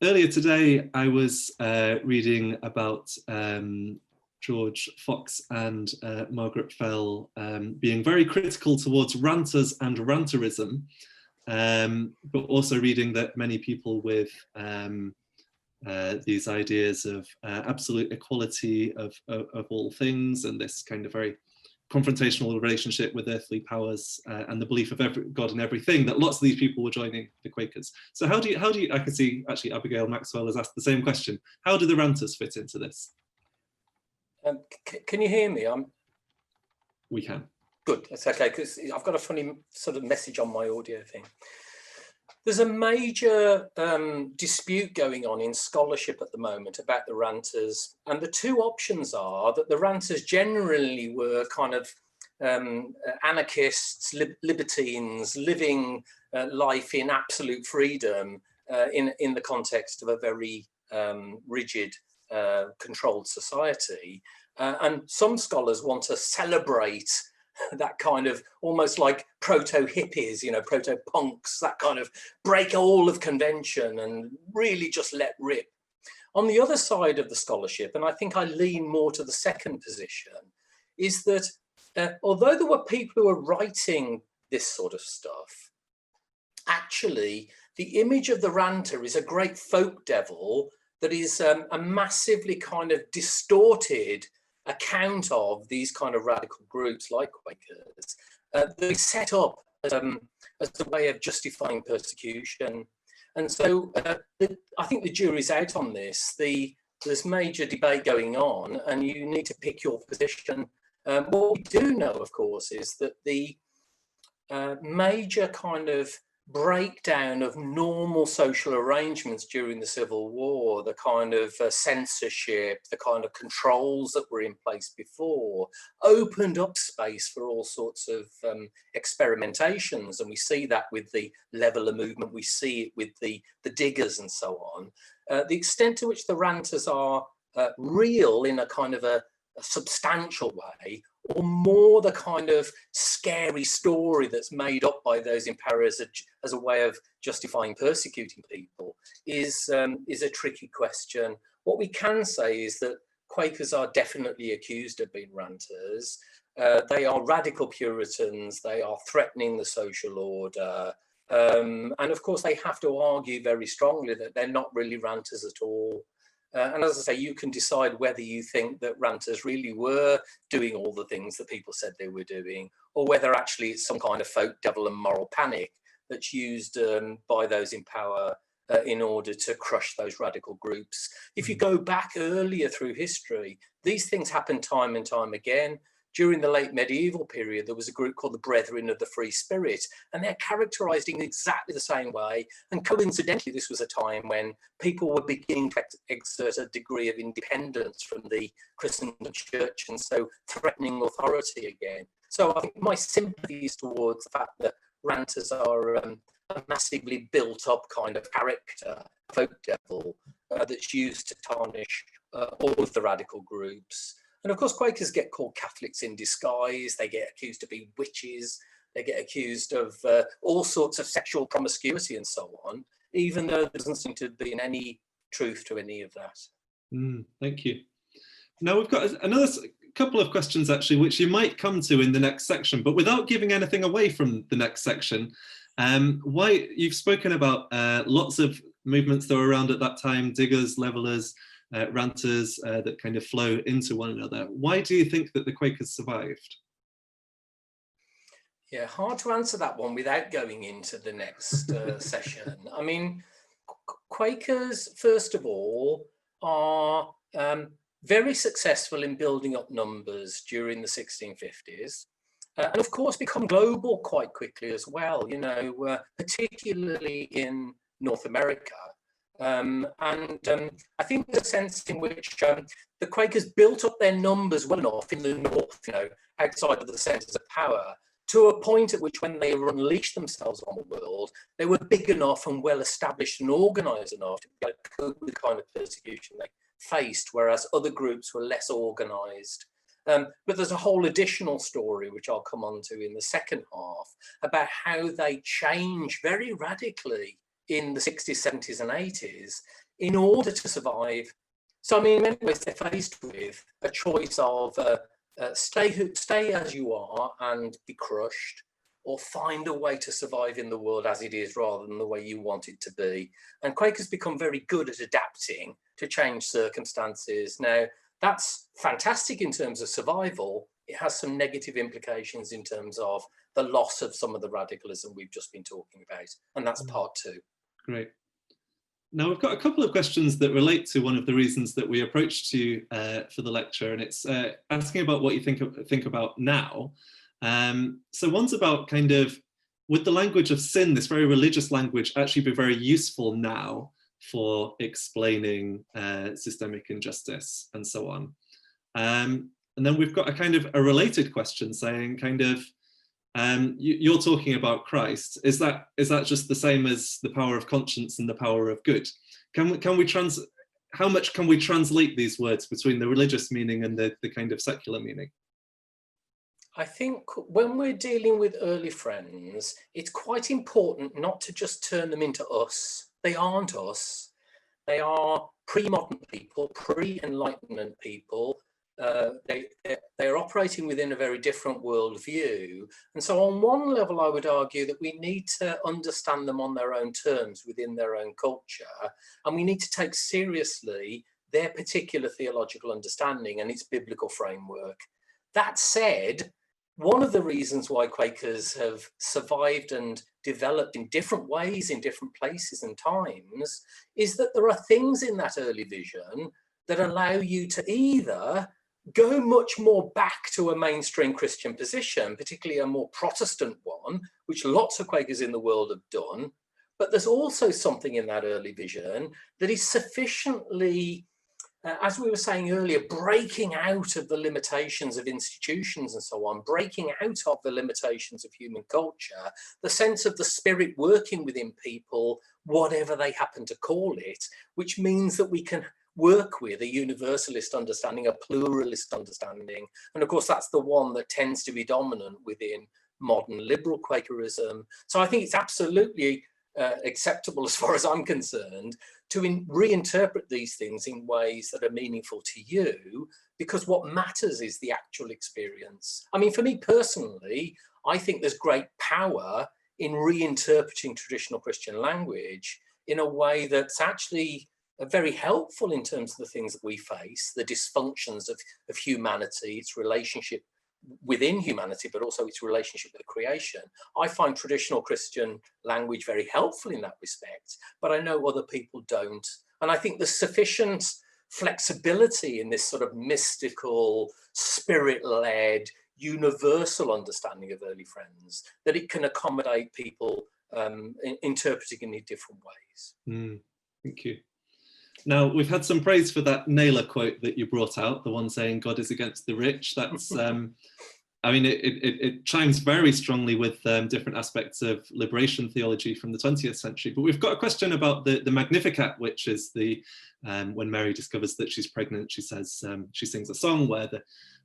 earlier today, I was reading about George Fox and Margaret Fell being very critical towards ranters and ranterism, but also reading that many people with these ideas of absolute equality of all things, and this kind of very confrontational relationship with earthly powers and the belief of God in everything, that lots of these people were joining the Quakers. So how do you, I can see actually Abigail Maxwell has asked the same question. How do the ranters fit into this? Can you hear me? We can. Good, that's okay, because I've got a funny sort of message on my audio thing. There's a major dispute going on in scholarship at the moment about the ranters, and the two options are that the ranters generally were kind of anarchists, libertines, living life in absolute freedom in the context of a very rigid, controlled society. And some scholars want to celebrate that kind of almost like proto-hippies, you know, proto-punks, that kind of break all of convention and really just let rip. On the other side of the scholarship, and I think I lean more to the second position, is that although there were people who were writing this sort of stuff, actually the image of the ranter is a great folk devil that is a massively kind of distorted account of these kind of radical groups like Quakers. They set up as a way of justifying persecution. And so I think the jury's out on this. There's major debate going on and you need to pick your position. What we do know, of course, is that the major kind of breakdown of normal social arrangements during the Civil War, the kind of censorship, the kind of controls that were in place before, opened up space for all sorts of experimentations. And we see that with the leveller movement, we see it with the diggers and so on. The extent to which the ranters are real in a kind of a substantial way, or more the kind of scary story that's made up by those in power as a way of justifying persecuting people, is a tricky question. What we can say is that Quakers are definitely accused of being ranters. They are radical Puritans. They are threatening the social order. And of course, they have to argue very strongly that they're not really ranters at all. And as I say, you can decide whether you think that ranters really were doing all the things that people said they were doing, or whether actually it's some kind of folk devil and moral panic that's used by those in power in order to crush those radical groups. If you go back earlier through history, these things happen time and time again. During the late medieval period, there was a group called the Brethren of the Free Spirit, and they're characterized in exactly the same way. And coincidentally, this was a time when people were beginning to exert a degree of independence from the Christendom Church, and so threatening authority again. So I think my sympathy is towards the fact that ranters are a massively built up kind of character, folk devil, that's used to tarnish all of the radical groups. And of course, Quakers get called Catholics in disguise. They get accused of being witches. They get accused of all sorts of sexual promiscuity and so on, even though there doesn't seem to be any truth to any of that. Thank you. Now we've got another couple of questions actually, which you might come to in the next section, but without giving anything away from the next section. Why you've spoken about lots of movements that were around at that time, diggers, levellers, ranters that kind of flow into one another. Why do you think that the Quakers survived? Yeah, hard to answer that one without going into the next session. I mean, Quakers, first of all, are very successful in building up numbers during the 1650s. And of course, become global quite quickly as well, you know, particularly in North America. I think there's a sense in which the Quakers built up their numbers well enough in the north, you know, outside of the centres of power, to a point at which when they unleashed themselves on the world, they were big enough and well established and organised enough to be able to cope with the kind of persecution they faced, whereas other groups were less organised. But there's a whole additional story, which I'll come on to in the second half, about how they change very radically in the 60s, 70s and 80s in order to survive. So, I mean, in many ways, they're faced with a choice of stay as you are and be crushed, or find a way to survive in the world as it is rather than the way you want it to be. And Quakers become very good at adapting to change circumstances. Now, that's fantastic in terms of survival. It has some negative implications in terms of the loss of some of the radicalism we've just been talking about. And that's part two. Great. Now, we've got a couple of questions that relate to one of the reasons that we approached you for the lecture, and it's asking about what you think about now. So one's about kind of, would the language of sin, this very religious language, actually be very useful now for explaining systemic injustice and so on? And then we've got a kind of a related question saying kind of, you're talking about Christ. Is that just the same as the power of conscience and the power of good? How much can we translate these words between the religious meaning and the kind of secular meaning? I think when we're dealing with early friends, it's quite important not to just turn them into us. They aren't us. They are pre-modern people, pre-Enlightenment people. They're operating within a very different worldview. And so on one level, I would argue that we need to understand them on their own terms within their own culture. And we need to take seriously their particular theological understanding and its biblical framework. That said, one of the reasons why Quakers have survived and developed in different ways, in different places and times, is that there are things in that early vision that allow you to either go much more back to a mainstream Christian position, particularly a more Protestant one, which lots of Quakers in the world have done. But there's also something in that early vision that is sufficiently, as we were saying earlier, breaking out of the limitations of institutions and so on, breaking out of the limitations of human culture, the sense of the Spirit working within people, whatever they happen to call it, which means that we can work with a universalist understanding, a pluralist understanding. And of course, that's the one that tends to be dominant within modern liberal Quakerism. So I think it's absolutely acceptable, as far as I'm concerned, to reinterpret these things in ways that are meaningful to you, because what matters is the actual experience. I mean, for me personally, I think there's great power in reinterpreting traditional Christian language in a way that's actually very helpful in terms of the things that we face, the dysfunctions of humanity, its relationship within humanity, but also its relationship with creation. I find traditional Christian language very helpful in that respect, but I know other people don't. And I think there's sufficient flexibility in this sort of mystical, spirit-led, universal understanding of early friends that it can accommodate people interpreting in different ways. Thank you. Now, we've had some praise for that Naylor quote that you brought out, the one saying God is against the rich. That's, I mean, it chimes very strongly with different aspects of liberation theology from the 20th century. But we've got a question about the magnificat, which is when Mary discovers that she's pregnant, she says, she sings a song where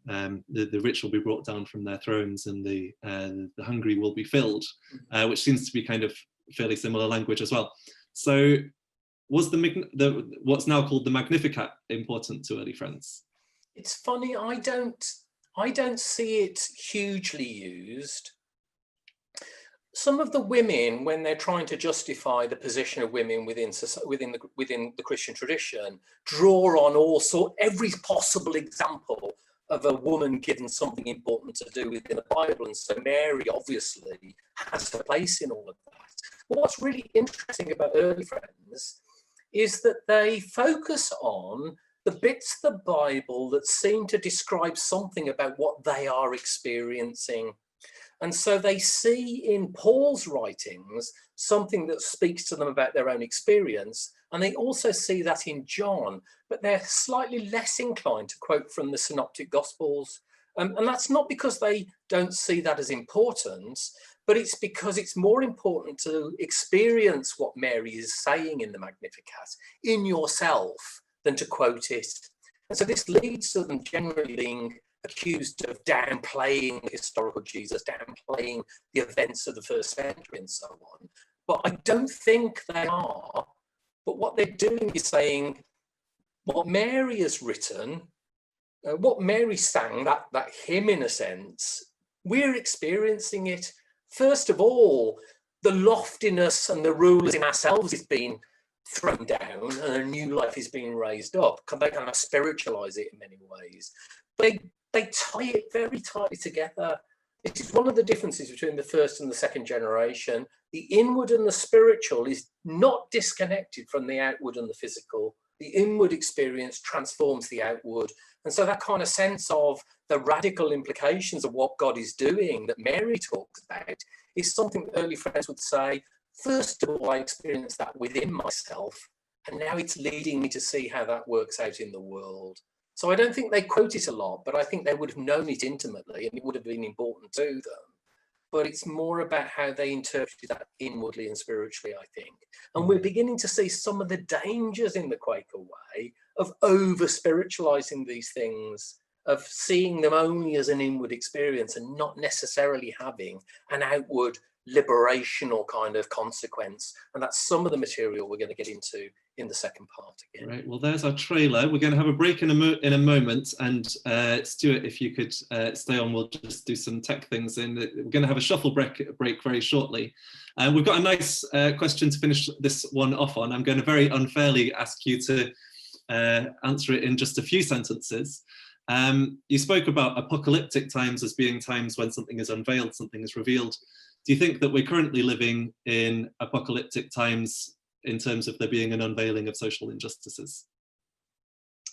the rich will be brought down from their thrones and the hungry will be filled, which seems to be kind of fairly similar language as well. So, was what's now called the Magnificat important to early friends? It's funny, I don't see it hugely used. Some of the women, when they're trying to justify the position of women within the Christian tradition, draw on every possible example of a woman given something important to do within the Bible, and so Mary obviously has a place in all of that. But what's really interesting about early friends is that they focus on the bits of the Bible that seem to describe something about what they are experiencing. And so they see in Paul's writings something that speaks to them about their own experience. And they also see that in John, but they're slightly less inclined to quote from the Synoptic Gospels. And that's not because they don't see that as important, but it's because it's more important to experience what Mary is saying in the Magnificat in yourself than to quote it. And so this leads to them generally being accused of downplaying the historical Jesus, downplaying the events of the first century and so on. but I don't think they are. But what they're doing is saying, what Mary has written, what Mary sang, that hymn in a sense, we're experiencing it. First of all, the loftiness and the rulers in ourselves is being thrown down and a new life is being raised up. They kind of spiritualize it in many ways. They tie it very tightly together. It is one of the differences between the first and the second generation. The inward and the spiritual is not disconnected from the outward and the physical. The inward experience transforms the outward. And so that kind of sense of the radical implications of what God is doing that Mary talks about is something that early friends would say, first of all, I experienced that within myself, and now it's leading me to see how that works out in the world. So I don't think they quote it a lot, but I think they would have known it intimately and it would have been important to them. But it's more about how they interpreted that inwardly and spiritually, I think. And we're beginning to see some of the dangers in the Quaker way of over-spiritualizing these things, of seeing them only as an inward experience and not necessarily having an outward liberational kind of consequence. And that's some of the material we're going to get into in the second part again. Right, well, there's our trailer. We're going to have a break in a moment, and Stuart, if you could stay on, we'll just do some tech things, and we're going to have a shuffle break very shortly. We've got a nice question to finish this one off on. I'm going to very unfairly ask you to answer it in just a few sentences. You spoke about apocalyptic times as being times when something is unveiled, something is revealed. Do you think that we're currently living in apocalyptic times in terms of there being an unveiling of social injustices?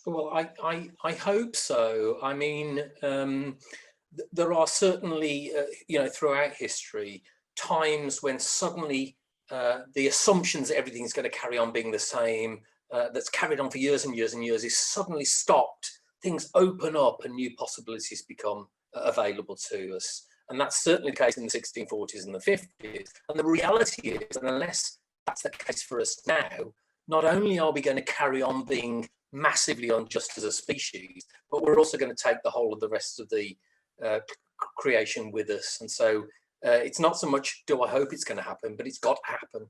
Well, I hope so. I mean, there are certainly, throughout history, times when suddenly the assumptions that everything's going to carry on being the same, that's carried on for years and years and years, is suddenly stopped. Things open up and new possibilities become available to us. And that's certainly the case in the 1640s and the 50s. And the reality is, and unless that's the case for us now, not only are we going to carry on being massively unjust as a species, but we're also going to take the whole of the rest of the creation with us. And so it's not so much do I hope it's going to happen, but it's got to happen.